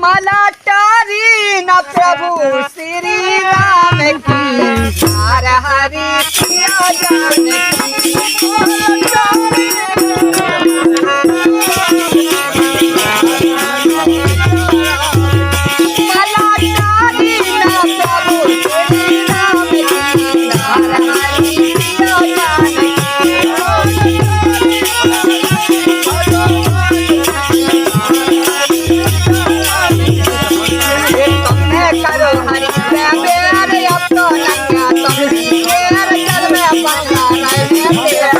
मला तारी ना प्रभु श्री राम की हर हरि सिया जानकी मला तारी ना प्रभु श्री राम की हर हरि सिया जानकी करो हरि प्रेम रे अब तो नंगा तुम तेरे चल में पगला नहीं तेरा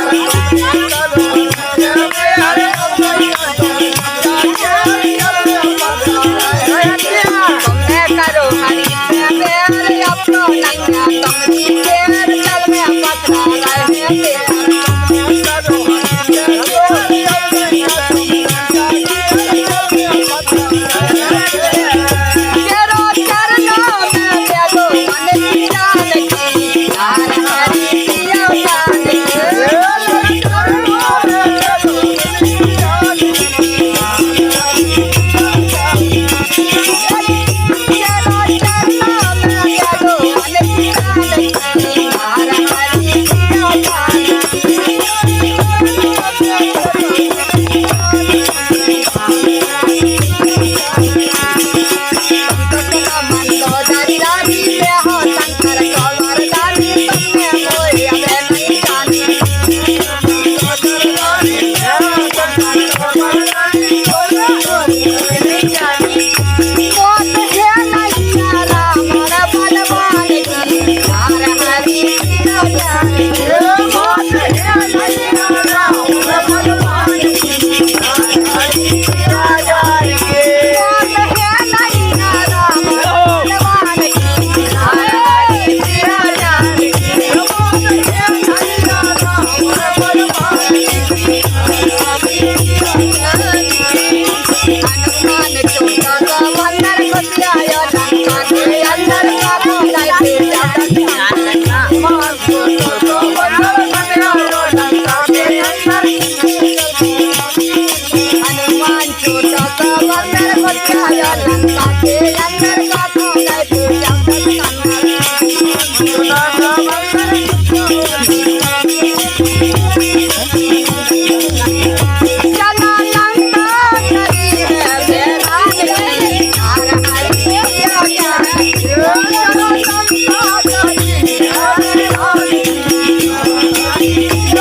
तुमने करो हरि प्रेम रे अब तो नंगा तुम तेरे चल में पगला नहीं तेरा हनुमान छोटा सा बंदर को क्या लंका के